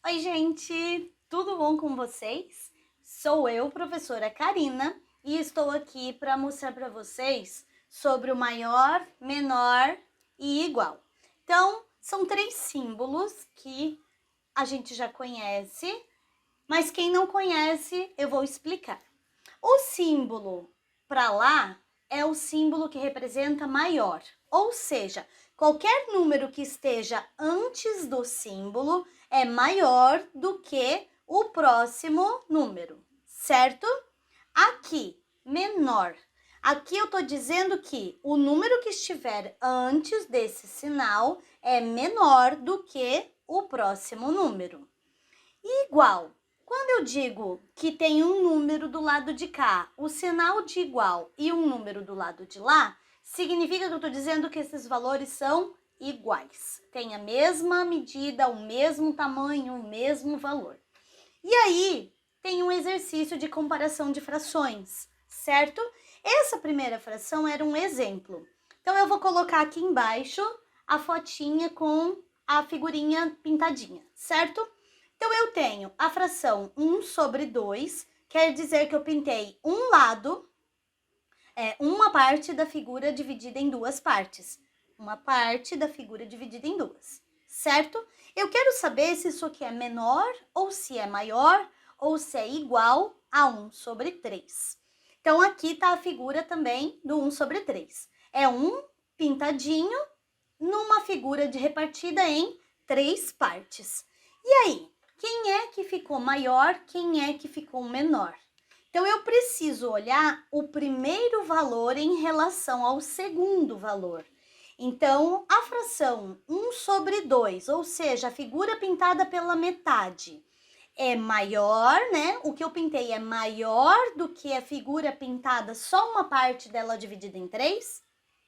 Oi, gente! Tudo bom com vocês? Sou eu, professora Karina, e estou aqui para mostrar para vocês sobre o maior, menor e igual. Então, são 3 símbolos que a gente já conhece, mas quem não conhece, eu vou explicar. O símbolo para lá é o símbolo que representa maior, ou seja, qualquer número que esteja antes do símbolo é maior do que o próximo número, certo? Aqui, menor. Aqui eu estou dizendo que o número que estiver antes desse sinal é menor do que o próximo número. Igual. Quando eu digo que tem um número do lado de cá, o sinal de igual e um número do lado de lá, significa que eu estou dizendo que esses valores são iguais. Tem a mesma medida, o mesmo tamanho, o mesmo valor. E aí, tem um exercício de comparação de frações, certo? Essa primeira fração era um exemplo. Então, eu vou colocar aqui embaixo a fotinha com a figurinha pintadinha, certo? Então, eu tenho a fração 1 sobre 2, quer dizer que eu pintei um lado, uma parte da figura dividida em duas partes. Uma parte da figura dividida em duas, certo? Eu quero saber se isso aqui é menor ou se é maior ou se é igual a 1 sobre 3. Então, aqui está a figura também do 1 sobre 3. É um pintadinho numa figura repartida em 3 partes. E aí? Quem é que ficou maior, quem é que ficou menor? Então, eu preciso olhar o primeiro valor em relação ao segundo valor. Então, a fração 1 sobre 2, ou seja, a figura pintada pela metade, é maior, né? O que eu pintei é maior do que a figura pintada, só uma parte dela dividida em 3?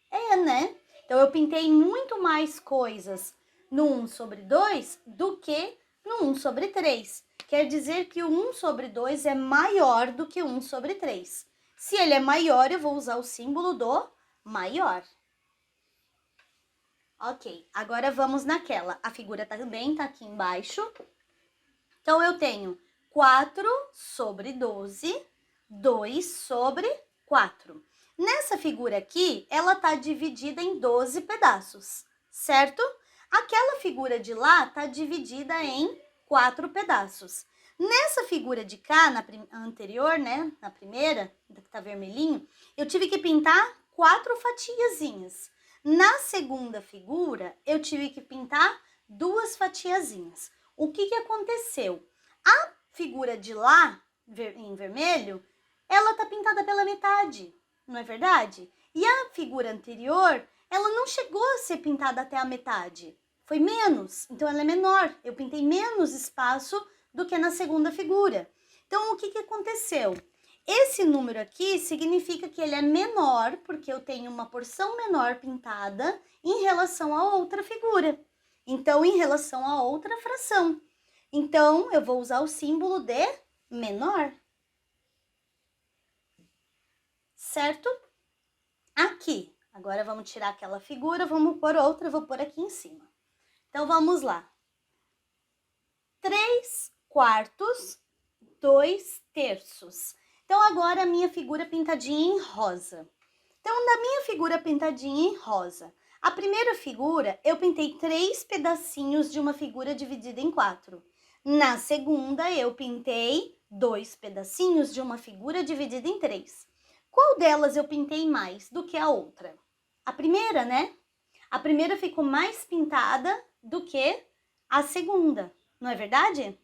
É, né? Então, eu pintei muito mais coisas no 1 sobre 2 do que no 1 sobre 3. Quer dizer que o 1 sobre 2 é maior do que o 1 sobre 3. Se ele é maior, eu vou usar o símbolo do maior. Ok, agora vamos naquela. A figura também tá aqui embaixo. Então, eu tenho 4 sobre 12, 2 sobre 4. Nessa figura aqui, ela tá dividida em 12 pedaços, certo? Aquela figura de lá tá dividida em 4 pedaços. Nessa figura de cá, na anterior, né, na primeira, que tá vermelhinho, eu tive que pintar 4 fatiazinhas. Na segunda figura, eu tive que pintar 2 fatiazinhas. O que aconteceu? A figura de lá, em vermelho, ela tá pintada pela metade, não é verdade? E a figura anterior, ela não chegou a ser pintada até a metade. Foi menos, então ela é menor. Eu pintei menos espaço do que na segunda figura. Então, o que aconteceu? Esse número aqui significa que ele é menor, porque eu tenho uma porção menor pintada em relação a outra figura. Então, em relação a outra fração. Então, eu vou usar o símbolo de menor. Certo? Aqui. Agora, vamos tirar aquela figura, vamos pôr outra, eu vou pôr aqui em cima. Então, vamos lá. 3 quartos, 2 terços. Então, agora a minha figura pintadinha em rosa. Então, da minha figura pintadinha em rosa, a primeira figura, eu pintei 3 pedacinhos de uma figura dividida em 4. Na segunda, eu pintei 2 pedacinhos de uma figura dividida em 3. Qual delas eu pintei mais do que a outra? A primeira, né? A primeira ficou mais pintada do que a segunda, não é verdade?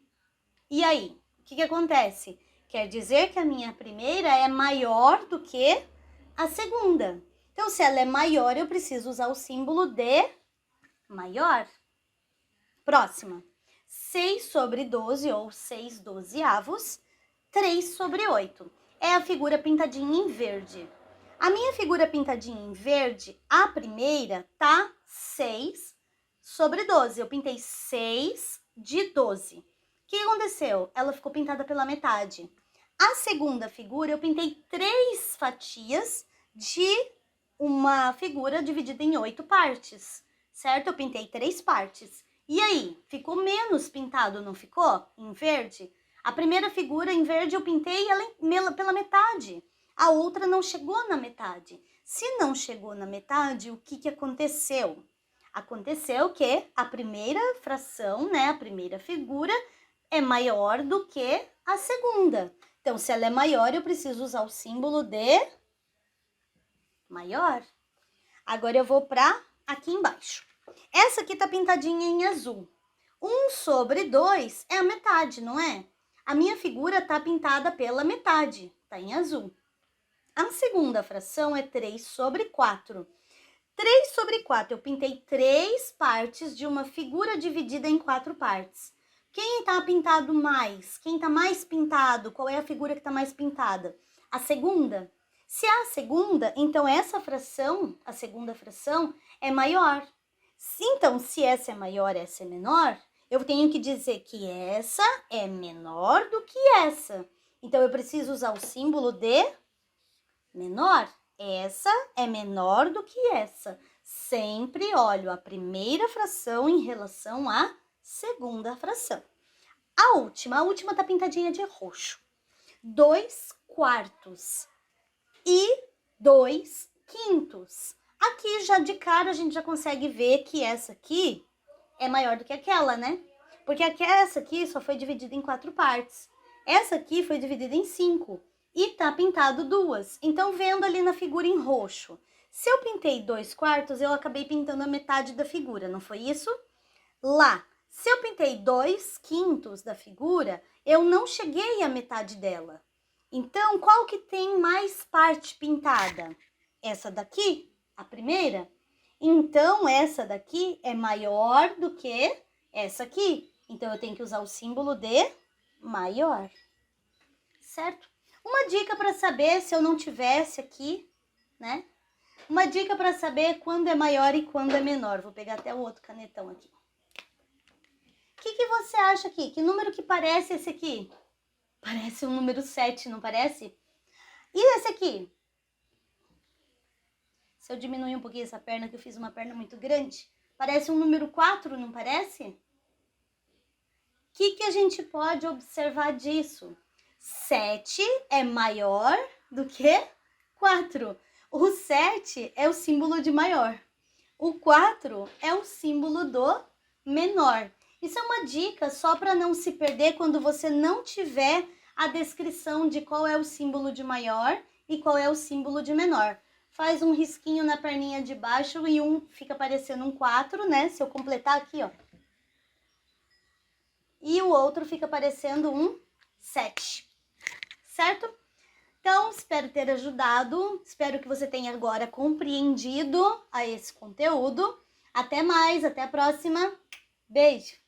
E aí, o que acontece? Quer dizer que a minha primeira é maior do que a segunda. Então, se ela é maior, eu preciso usar o símbolo de maior. Próxima. 6 sobre 12, ou 6 dozeavos, 3 sobre 8. É a figura pintadinha em verde. A minha figura pintadinha em verde, a primeira, tá 6 sobre 12. Eu pintei 6 de 12. O que aconteceu? Ela ficou pintada pela metade. A segunda figura, eu pintei 3 fatias de uma figura dividida em 8 partes, certo? Eu pintei 3 partes. E aí, ficou menos pintado, não ficou? Em verde? A primeira figura em verde eu pintei ela pela metade. A outra não chegou na metade. Se não chegou na metade, o que aconteceu? Aconteceu que a primeira fração, né, a primeira figura, é maior do que a segunda. Então, se ela é maior, eu preciso usar o símbolo de maior. Agora eu vou para aqui embaixo. Essa aqui tá pintadinha em azul. 1/2 é a metade, não é? A minha figura tá pintada pela metade, tá em azul. A segunda fração é 3/4. 3/4, eu pintei 3 partes de uma figura dividida em 4 partes. Quem tá pintado mais? Quem tá mais pintado? Qual é a figura que tá mais pintada? A segunda. Se é a segunda, então essa fração, a segunda fração, é maior. Então, se essa é maior, essa é menor, eu tenho que dizer que essa é menor do que essa. Então, eu preciso usar o símbolo de menor. Essa é menor do que essa. Sempre olho a primeira fração em relação à segunda fração. A última tá pintadinha de roxo. 2/4 e 2/5. Aqui já de cara a gente já consegue ver que essa aqui é maior do que aquela, né? Porque essa aqui só foi dividida em 4 partes. Essa aqui foi dividida em 5 e tá pintado 2. Então, vendo ali na figura em roxo, se eu pintei 2/4, eu acabei pintando a metade da figura, não foi isso? Lá, se eu pintei 2/5 da figura, eu não cheguei à metade dela. Então, qual que tem mais parte pintada? Essa daqui, a primeira? Então, essa daqui é maior do que essa aqui. Então, eu tenho que usar o símbolo de maior, certo? Uma dica para saber se eu não tivesse aqui, né? Uma dica para saber quando é maior e quando é menor. Vou pegar até o outro canetão aqui. O que você acha aqui? Que número que parece esse aqui? Parece um número 7, não parece? E esse aqui? Se eu diminuir um pouquinho essa perna, que eu fiz uma perna muito grande, parece um número 4, não parece? O que a gente pode observar disso? 7 é maior do que 4. O 7 é o símbolo de maior. O 4 é o símbolo do menor. Isso é uma dica só para não se perder quando você não tiver a descrição de qual é o símbolo de maior e qual é o símbolo de menor. Faz um risquinho na perninha de baixo e fica parecendo um 4, né? Se eu completar aqui, ó. E o outro fica parecendo um 7, certo? Então, espero ter ajudado. Espero que você tenha agora compreendido a esse conteúdo. Até mais, até a próxima. Beijo!